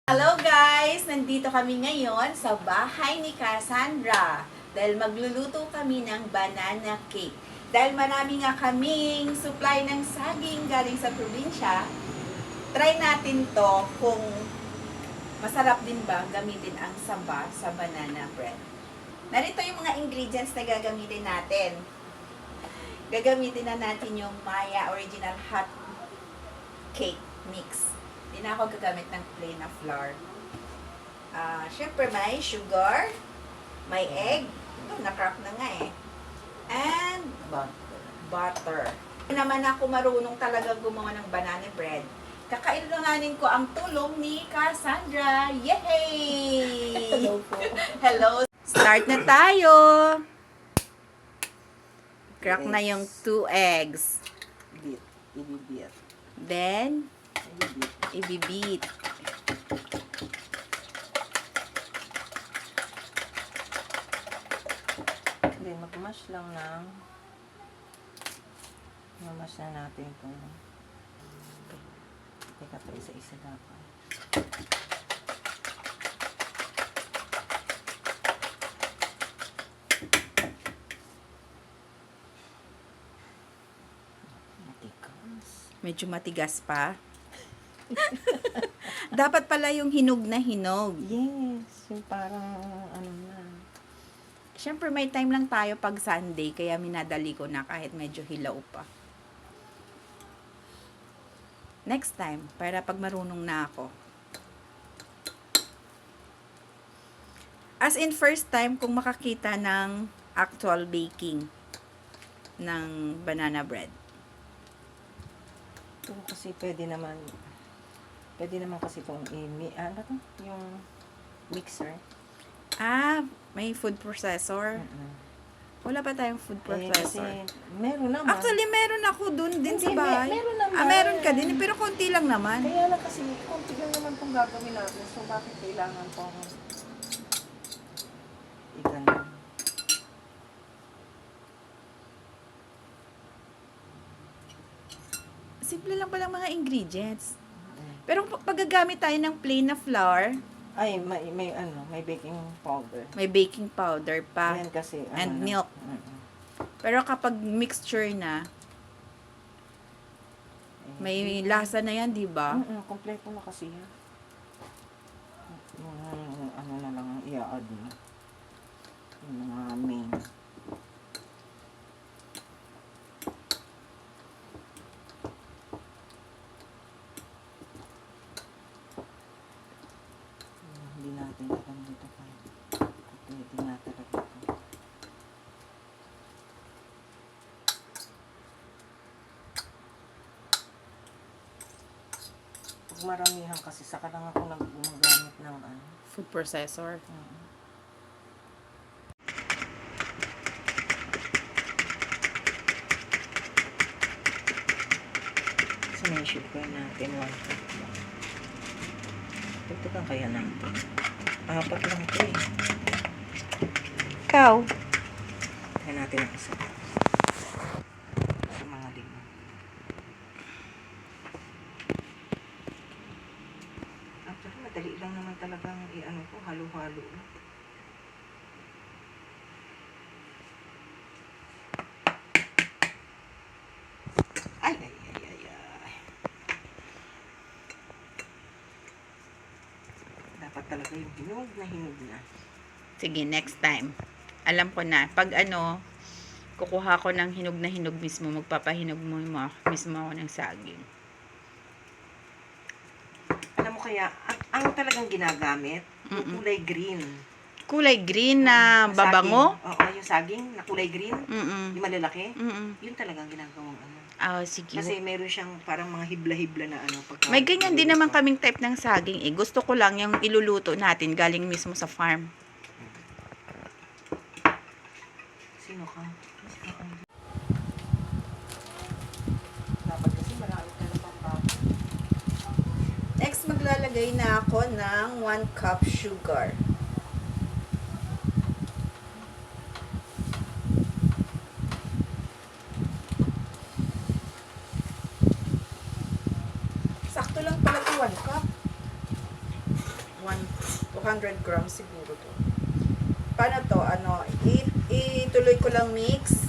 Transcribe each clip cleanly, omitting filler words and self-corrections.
Hello guys! Nandito kami ngayon sa bahay ni Cassandra dahil magluluto kami ng banana cake. Dahil marami nga kaming supply ng saging galing sa probinsya, try natin to kung masarap din ba gamitin ang saba sa banana bread. Narito yung mga ingredients na gagamitin natin. Gagamitin na natin yung Maya Original Hot Cake Mix. Hindi na ako gagamit ng plain na flour. Siyempre may sugar, may egg. Ito, na-crack na nga eh. And butter. Hindi naman ako marunong talaga gumawa ng banana bread. Kakailanganin ko ang tulong ni Cassandra. Yay! Hello po. Hello! Start na tayo! Crack na yung 2 eggs. Ibibit. Then, ibibit. Hindi, mag-mash lang ng mag-mash na natin itong teka pa isa-isa dapat. Matigas. Medyo matigas pa. Dapat pala yung hinog na hinog. Yes, yung parang ano na. Siyempre may time lang tayo pag Sunday, kaya minadali ko na kahit medyo hilaw pa. Next time, para pag marunong na ako. As in first time, kung makakita ng actual baking ng banana bread. Ito kasi pwede naman kasi itong ano to? Yung mixer. May food processor. Wala pa tayong food processor. Kasi meron naman. Actually, meron ako dun din Hindi, sa bahay. meron naman. Meron ka din, pero konti lang naman. Kaya lang kasi, konti lang naman itong gagawin natin. So, bakit kailangan pong i-ganun? Simple lang palang mga ingredients. Pero pag gagamit tayo ng plain na flour, Ay, may baking powder. may baking powder pa. Ayan kasi, And na. milk. Pero kapag mixture na, may lasa na yan, di ba? Kompleto na kasi yan. Yung ano na lang ang i-add mo. Yung mga main. Hindi natin alam dito kayo. Pwede natin ito. Pag maramihan kasi saka lang ako gumagamit ng ano. Food processor. Sineship ko natin 1 cup lang. Dagdagan kaya natin. 4 lang ito eh. Ikaw? Kaya natin ang isa. Sa mga 5. Actually, madali lang naman talagang i-ano ko, halo-halo. Ay, ay, ay, ay, ay. Dapat talaga yung hinog na. Sige, next time. Alam ko na. Pag kukuha ko ng hinog na hinog mismo, magpapahinog mo mismo ako ng saging. Alam mo kaya, ang talagang ginagamit, yung kulay green. Kulay green na babango? Saging. Oo, yung saging na kulay green, yung malalaki, Mm-mm. yun talagang ginagawang ano. Sige. Kasi meron siyang parang mga hibla-hibla na ano. May ganyan din naman kaming type ng saging eh. Gusto ko lang yung iluluto natin galing mismo sa farm. Sino ka? Dapat kasi marami ka na pang Next, maglalagay na ako ng 1 cup sugar. Sakto lang pala ito 1 cup. 200 grams siguro to. Paano to? Ituloy ko lang mix.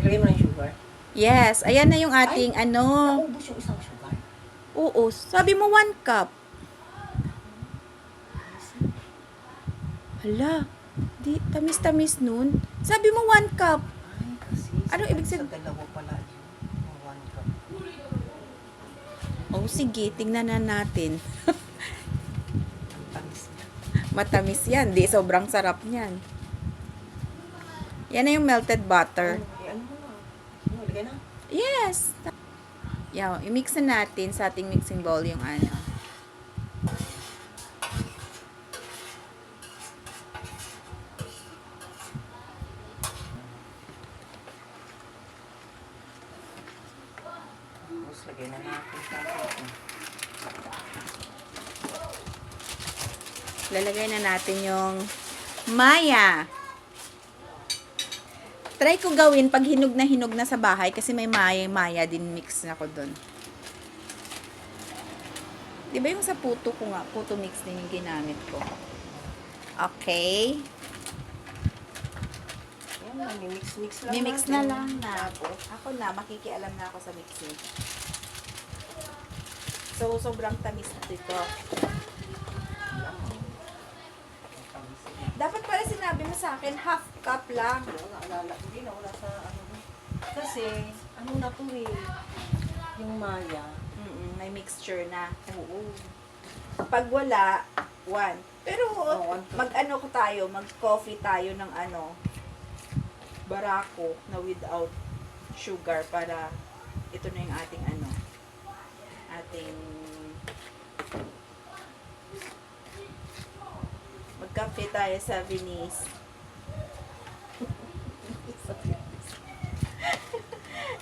Ilagay mo na yung sugar. Yes, ayan na yung ating Naubos yung isang sugar. Oo, sabi mo 1 cup. Hala, di tamis-tamis nun. Sabi mo 1 cup. Ay, kasi Ano ibig sa sabihin? dalawa pala yun. Oh, 1 cup. Oh, sige, tingnan na natin. Ang tamis niya. Matamis yan, di sobrang sarap niyan. Yan na yung melted butter. Ano mo na? Ilagay na. Yes. Yan, i-mix na natin sa ating mixing bowl yung Tapos lagay na natin sa atin. Lalagay na natin yung maya. Try ko gawin pag hinog na sa bahay kasi may maya din mix na ko doon. Di ba yung sa puto ko nga, puto mix din yung ginamit ko. Okay. Yan, mix lang. Mimix na natin. lang na ako. Ako na, makikialam na ako sa mixing. So, sobrang tamis na ito. Dapat pala sinabi mo sa akin, half cup lang. Naalala, hindi na wala sa ano. Kasi, ano na to eh. Yung maya. May mixture na. Oo. Pag wala, 1. Pero, Oh, 1 to. mag-coffee tayo ng barako na without sugar para ito na yung ating magkape tayo sa Venice.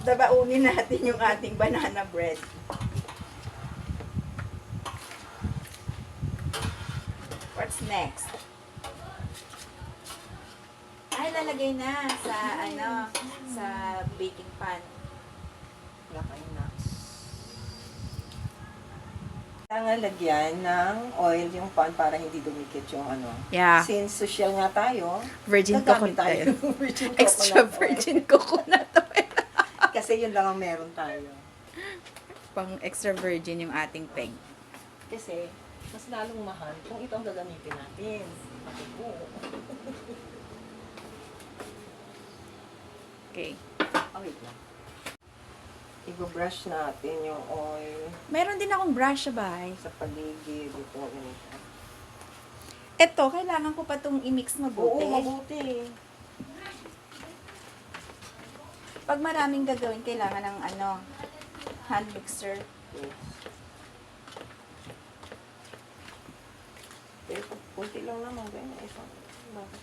Dabaunin natin yung ating banana bread. What's next? Ay, lalagay na sa baking pan. Wala kayong nuts. Kailangan lagyan ng oil yung pan para hindi dumikit yung Yeah. Since social nga tayo, Virgin gagamit coconut tayo oil. ng virgin Extra coconut oil. virgin coconut oil. Kasi yun lang ang meron tayo. Pang extra virgin yung ating peg. Kasi, mas lalong mahal kung ito ang gagamitin natin. Ako. Okay. Wait lang. I-brush natin yung oil Meron din akong brush sa bahay. sa paligid. Ito, ganito. Ito, kailangan ko pa itong i-mix mabuti. Oo, mabuti. Pag maraming gagawin, kailangan ng hand mixer. Yes. Pero kunti lang naman. Kaya na isang. Bakit?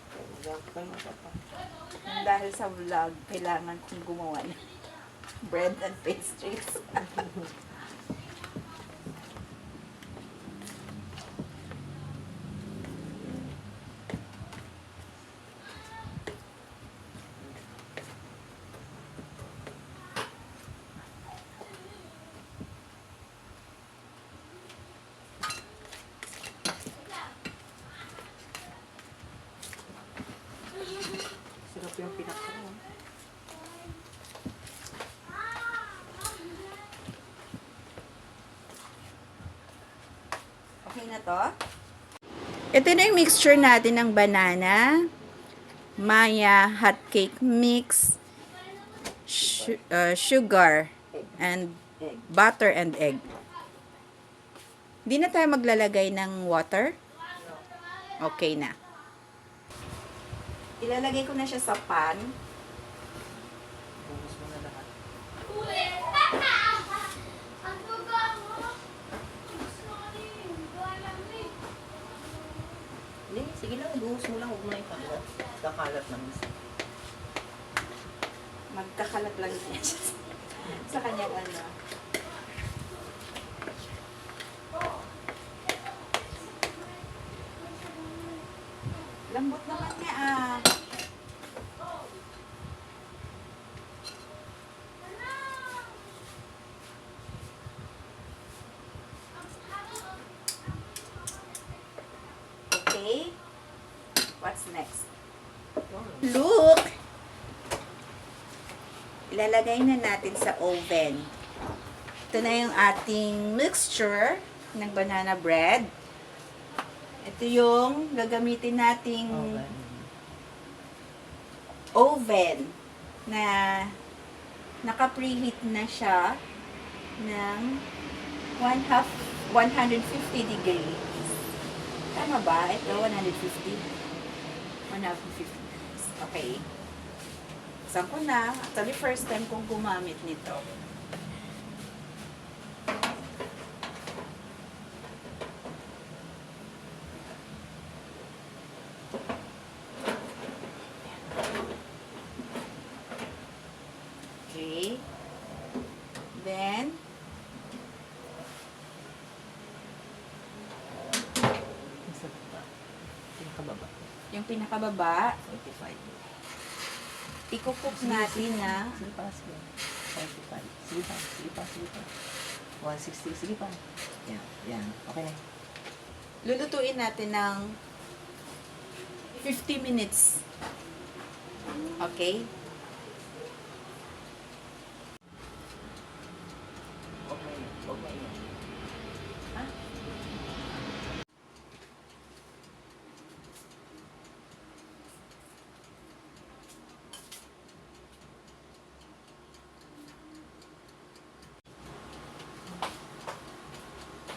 Kaya mo pa. Dahil sa vlog, kailangan kong gumawa ng bread and pastries. Sarap yung pinakain. Okay na to? Ito na yung mixture natin ng banana, maya, hot cake mix, sugar, and Egg. butter and egg. Di na tayo maglalagay ng water? Okay na. Ilalagay ko na siya sa pan Hindi, sige lang, ibuhos mo lang, huwag mo na ipakalat. Kakalat naman siya. Magkakalat lang niya siya sa kanyang ano. Lambot naman niya ah. Okay. What's next? Look! Ilalagay na natin sa oven. Ito na yung ating mixture ng banana bread. Ito yung gagamitin nating oven na naka-preheat na siya ng 150 degrees. Tama ba? Ito, 150. 150. Okay. Saan ko na? Actually, first time kong gumamit nito. Okay. Then, Isa pa. Pinakababa. yung pinakababa, 45. ikukook natin na Sige pa, sige. 45. Sige pa, sige pa, sige pa. 160, sige pa. Yan, yan. Okay na. lulutuin natin ng 50 minutes. Okay? Okay, okay. Ha?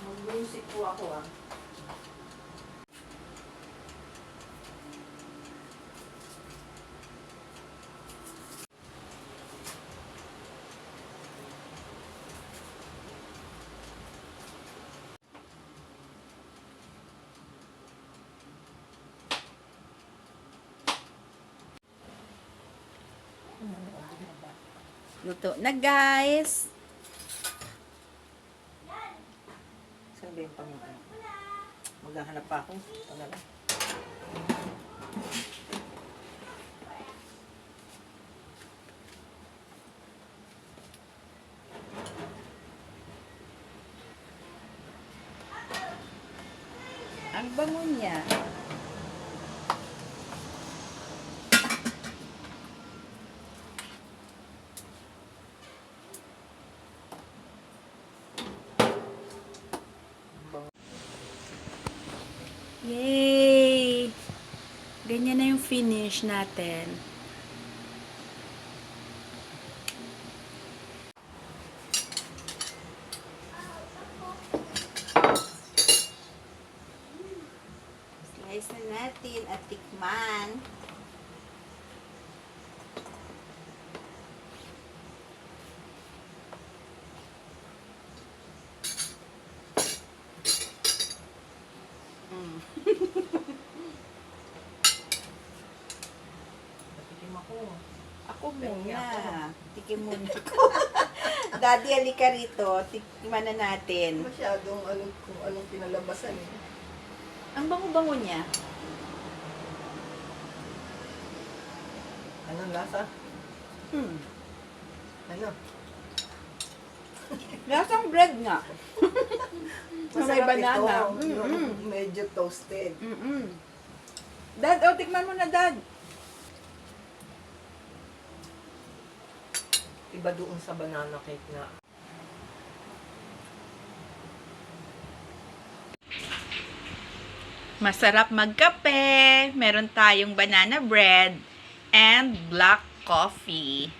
Mag-music po ako ah. Luto na guys. Saan ba yung pang... Maghahanap pa ako. Ito na lang. Ang bango niya. Yay! Ganyan na yung finish natin. Slice na natin at tikman. Patikim ako. Ako muna. Ako. Tikim muna ako. Daddy, alika rito. Tikman na natin. Masyadong kung anong pinalabasan eh. Ang bango-bango niya. Anong lasa? Ano? Lasang bread nga. Na may Masarap banana. ito. Yung medyo toasted. Dad, tikman mo na, Dad. Iba doon sa banana cake na. Masarap magkape. Meron tayong banana bread and black coffee.